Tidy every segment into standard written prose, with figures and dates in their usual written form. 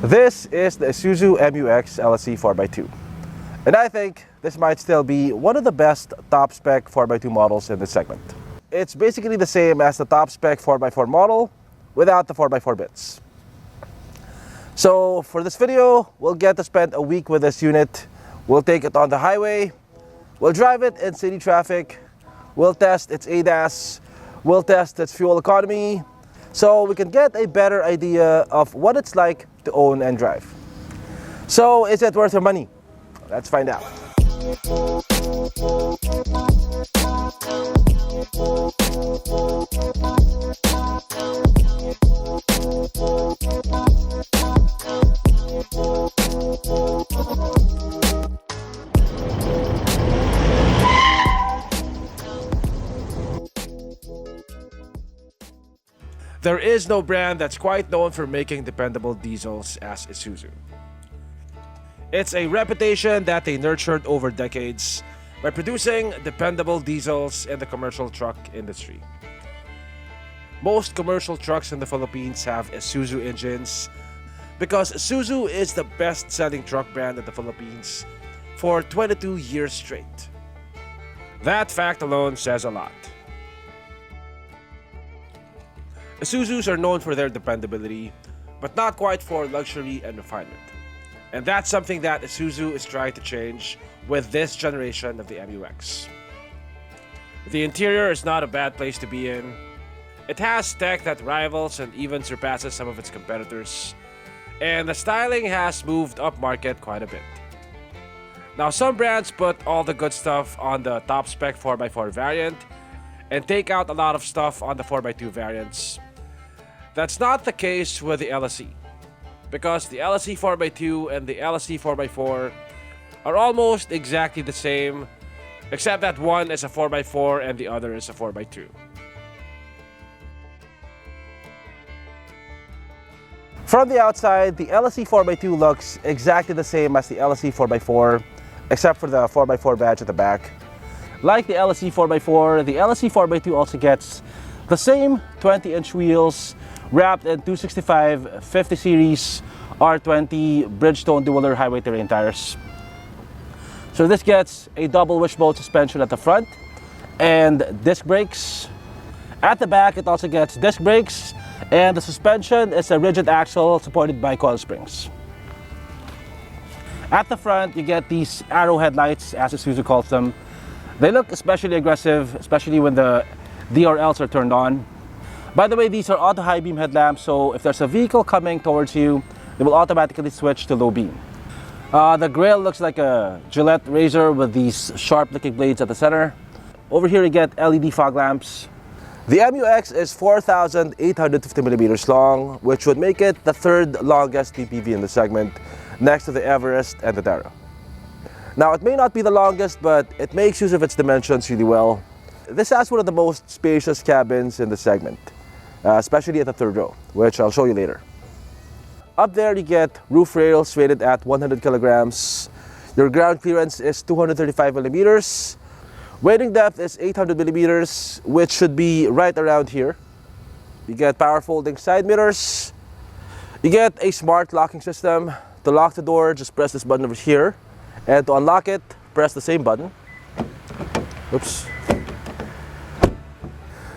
This is the Isuzu Mu-X LSE 4x2. And I think this might still be one of the best top spec 4x2 models in this segment. It's basically the same as the top spec 4x4 model without the 4x4 bits. So for this video, we'll get to spend a week with this unit. We'll take it on the highway, we'll drive it in city traffic, we'll test its ADAS, we'll test its fuel economy, so we can get a better idea of what it's like to own and drive. So is it worth your money? Let's find out. There is no brand that's quite known for making dependable diesels as Isuzu. It's a reputation that they nurtured over decades by producing dependable diesels in the commercial truck industry. Most commercial trucks in the Philippines have Isuzu engines because Isuzu is the best-selling truck brand in the Philippines for 22 years straight. That fact alone says a lot. Isuzus are known for their dependability, but not quite for luxury and refinement. And that's something that Isuzu is trying to change with this generation of the MU-X. The interior is not a bad place to be in. It has tech that rivals and even surpasses some of its competitors. And the styling has moved upmarket quite a bit. Now, some brands put all the good stuff on the top spec 4x4 variant and take out a lot of stuff on the 4x2 variants. That's not the case with the LSE, because the LSE 4x2 and the LSE 4x4 are almost exactly the same, except that one is a 4x4 and the other is a 4x2. From the outside, the LSE 4x2 looks exactly the same as the LSE 4x4, except for the 4x4 badge at the back. Like the LSE 4x4, the LSE 4x2 also gets the same 20-inch wheels wrapped in 265 50 series R20 Bridgestone dual highway terrain tires. So this gets a double wishbone suspension at the front and disc brakes. At the back, it also gets disc brakes, and the suspension is a rigid axle supported by coil springs. At the front, you get these arrow headlights, as Isuzu calls them. They look especially aggressive, especially when the DRLs are turned on. By the way, these are auto high beam headlamps, so if there's a vehicle coming towards you, they will automatically switch to low beam. The grille looks like a Gillette razor with these sharp looking blades at the center. Over here you get LED fog lamps. The MU-X is 4,850 millimeters long, which would make it the third longest PPV in the segment, next to the Everest and the Terra. Now, it may not be the longest, but it makes use of its dimensions really well. This has one of the most spacious cabins in the segment, especially at the third row, which I'll show you later. Up there you get roof rails rated at 100 kilograms. Your ground clearance is 235 millimeters. Wading depth is 800 millimeters, which should be right around here. You get power folding side mirrors. You get a smart locking system. To lock the door, just press this button over here. And to unlock it, press the same button. Oops.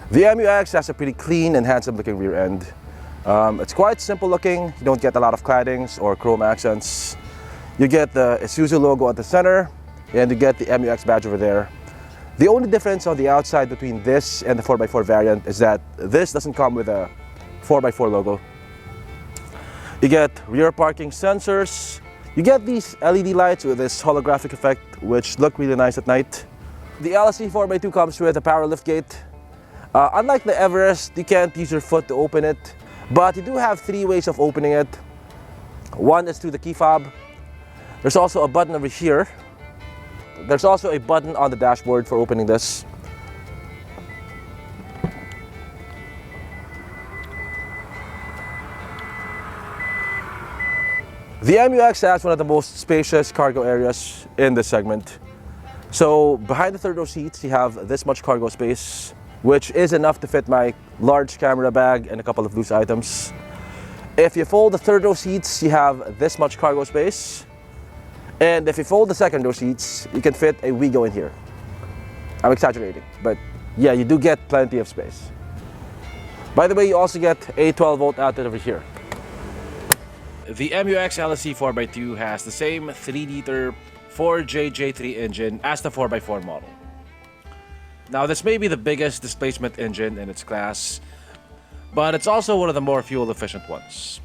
The MU-X has a pretty clean and handsome looking rear end. It's quite simple looking. You don't get a lot of claddings or chrome accents. You get the Isuzu logo at the center, and you get the MU-X badge over there. The only difference on the outside between this and the 4x4 variant is that this doesn't come with a 4x4 logo. You get rear parking sensors. You get these LED lights with this holographic effect, which look really nice at night. The LSE 4x2 comes with a power liftgate. Unlike the Everest, you can't use your foot to open it, but you do have three ways of opening it. One is through the key fob. There's also a button over here. There's also a button on the dashboard for opening this. The MU-X has one of the most spacious cargo areas in this segment. So behind the third row seats, you have this much cargo space, which is enough to fit my large camera bag and a couple of loose items. If you fold the third row seats, you have this much cargo space. And if you fold the second row seats, you can fit a Wigo in here. I'm exaggerating, but yeah, you do get plenty of space. By the way, you also get a 12-volt outlet over here. The Mu-X LSE 4x2 has the same 3-liter Ford J3 engine as the 4x4 model. Now, this may be the biggest displacement engine in its class, but it's also one of the more fuel-efficient ones.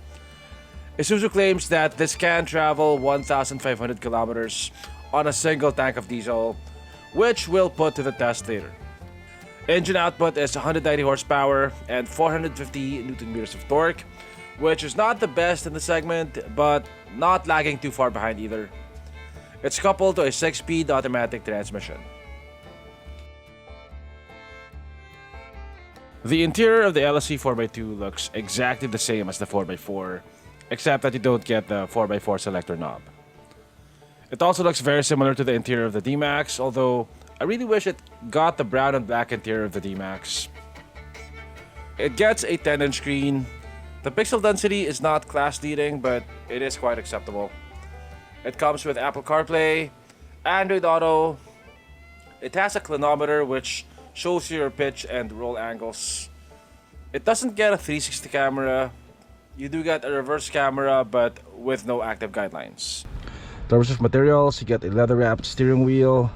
Isuzu claims that this can travel 1,500 kilometers on a single tank of diesel, which we'll put to the test later. Engine output is 190 horsepower and 450 Newton meters of torque, which is not the best in the segment, but not lagging too far behind either. It's coupled to a 6-speed automatic transmission. The interior of the LSE 4x2 looks exactly the same as the 4x4, except that you don't get the 4x4 selector knob. It also looks very similar to the interior of the D-Max, although I really wish it got the brown and black interior of the D-Max. It gets a 10-inch screen. The pixel density is not class-leading, but it is quite acceptable. It comes with Apple CarPlay, Android Auto. It has a clinometer which shows you your pitch and roll angles. It doesn't get a 360 camera. You do get a reverse camera, but with no active guidelines. In terms of materials, you get a leather-wrapped steering wheel.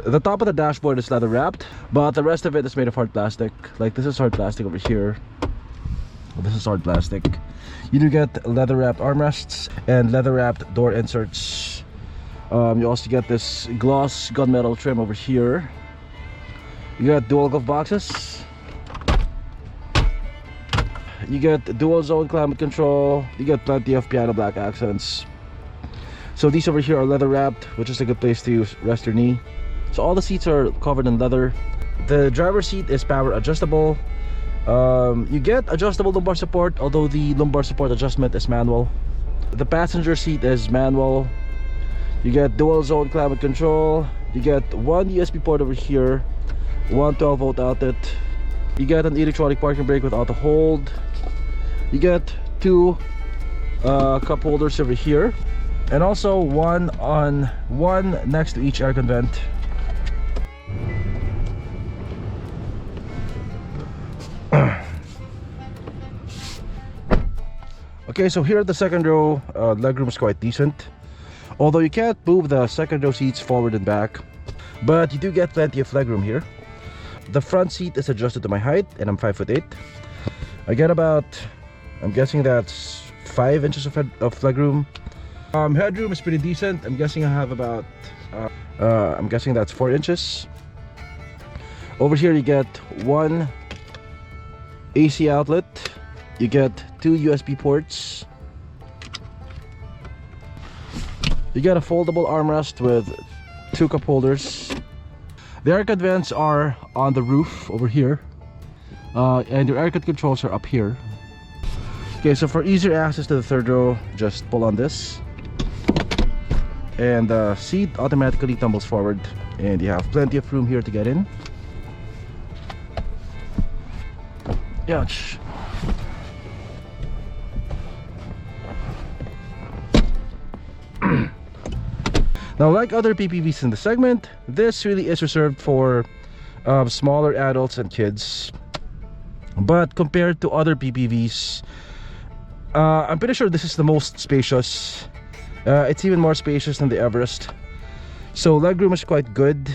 The top of the dashboard is leather-wrapped, but the rest of it is made of hard plastic. Like, this is hard plastic over here. This is hard plastic. You do get leather-wrapped armrests and leather-wrapped door inserts. You also get this gloss gunmetal trim over here. You got dual glove boxes. You get dual zone climate control. You get plenty of piano black accents. So these over here are leather wrapped, which is a good place to rest your knee. So all the seats are covered in leather. The driver's seat is power adjustable. You get adjustable lumbar support, although the lumbar support adjustment is manual. The passenger seat is manual. You get dual zone climate control. You get one USB port over here, one 12-volt outlet. You get an electronic parking brake with auto hold. You get two cup holders over here, and also one next to each aircon vent. Okay, so here at the second row, legroom is quite decent. Although you can't move the second row seats forward and back, but you do get plenty of legroom here. The front seat is adjusted to my height, and I'm 5'8". I get about, I'm guessing that's 5 inches of legroom. Headroom is pretty decent. I'm guessing I have about, I'm guessing that's 4 inches. Over here you get one AC outlet. You get 2 USB ports. You get a foldable armrest with 2 cup holders. The aircon vents are on the roof over here, and your aircon controls are up here. Okay, so for easier access to the third row, just pull on this, and the seat automatically tumbles forward, and you have plenty of room here to get in. Ouch. Now, like other PPVs in the segment, this really is reserved for smaller adults and kids. But compared to other PPVs, I'm pretty sure this is the most spacious. It's even more spacious than the Everest. So legroom is quite good.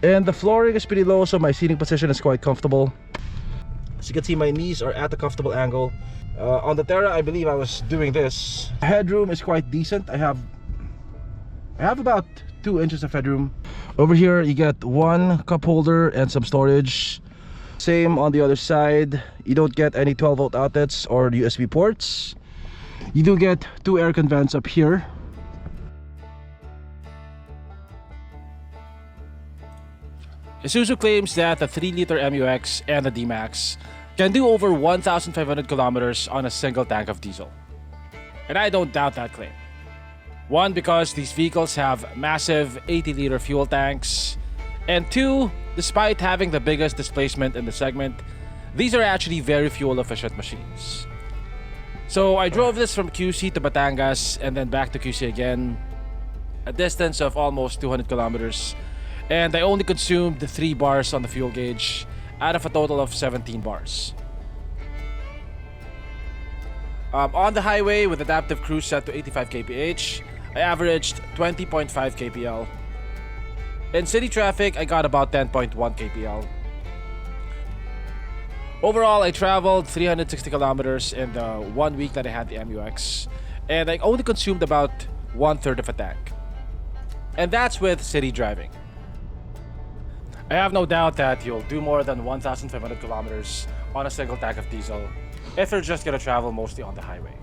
And the flooring is pretty low, so my seating position is quite comfortable. As you can see, my knees are at a comfortable angle. On the Terra, I believe I was doing this. Headroom is quite decent. I have about 2 inches of headroom. Over here you get one cup holder and some storage. Same on the other side. You don't get any 12-volt outlets or USB ports. You do get 2 aircon vents up here. Isuzu claims that the 3-liter Mu-X and the D-Max can do over 1,500 kilometers on a single tank of diesel. And I don't doubt that claim. One, because these vehicles have massive 80-liter fuel tanks, and two, despite having the biggest displacement in the segment, these are actually very fuel-efficient machines. So I drove this from QC to Batangas and then back to QC again, a distance of almost 200 kilometers, and I only consumed 3 bars on the fuel gauge out of a total of 17 bars. On the highway with adaptive cruise set to 85 kph, I averaged 20.5 kpl. In city traffic, I got about 10.1 kpl. Overall, I traveled 360 kilometers in the 1 week that I had the MUX, and I only consumed about 1/3 of a tank. And that's with city driving. I have no doubt that you'll do more than 1,500 kilometers on a single tank of diesel if you're just gonna travel mostly on the highway.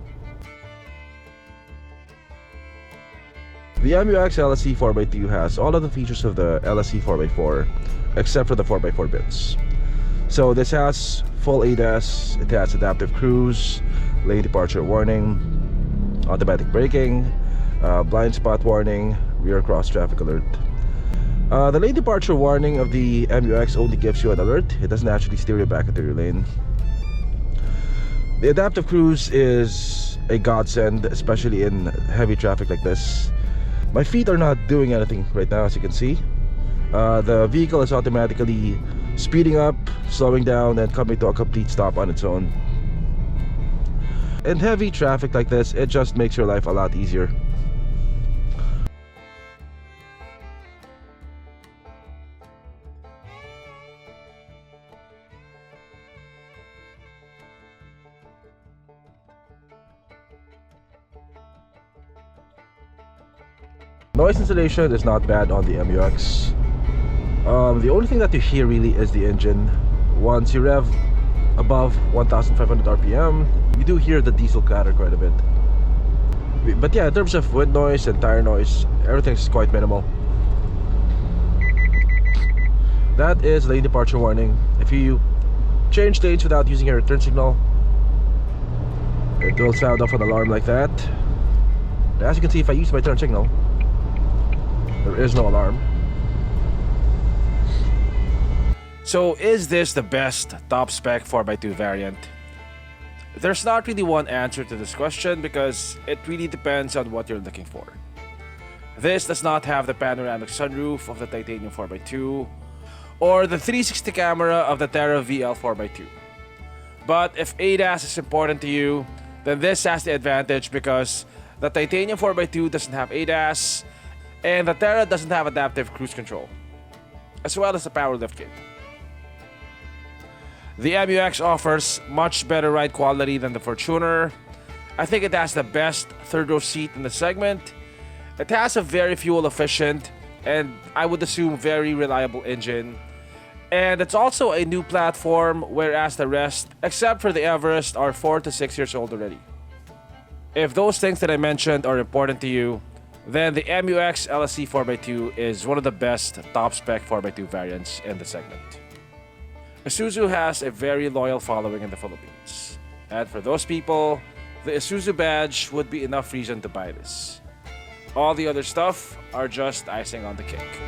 The MUX LSE 4x2 has all of the features of the LSE 4x4 except for the 4x4 bits. So this has full ADAS, it has adaptive cruise, lane departure warning, automatic braking, blind spot warning, rear cross traffic alert. The lane departure warning of the MUX only gives you an alert. It doesn't actually steer you back into your lane. The adaptive cruise is a godsend, especially in heavy traffic like this. My feet are not doing anything right now, as you can see. The vehicle is automatically speeding up, slowing down, and coming to a complete stop on its own. In heavy traffic like this, it just makes your life a lot easier. Noise insulation is not bad on the MUX. The only thing that you hear really is the engine. Once you rev above 1,500 RPM, you do hear the diesel clatter quite a bit. But yeah, in terms of wind noise and tire noise, everything's quite minimal. That is lane departure warning. If you change lanes without using your turn signal, it will sound off an alarm like that. As you can see, if I use my turn signal, there is no alarm. So is this the best top spec 4x2 variant? There's not really one answer to this question because it really depends on what you're looking for. This does not have the panoramic sunroof of the Titanium 4x2 or the 360 camera of the Terra VL 4x2. But if ADAS is important to you, then this has the advantage because the Titanium 4x2 doesn't have ADAS and the Terra doesn't have adaptive cruise control, as well as a power lift kit. The MUX offers much better ride quality than the Fortunter. I think it has the best third row seat in the segment. It has a very fuel efficient and I would assume very reliable engine. And it's also a new platform, whereas the rest, except for the Everest, are 4 to 6 years old already. If those things that I mentioned are important to you, then the MUX LSE 4x2 is one of the best top spec 4x2 variants in the segment. Isuzu has a very loyal following in the Philippines. And for those people, the Isuzu badge would be enough reason to buy this. All the other stuff are just icing on the cake.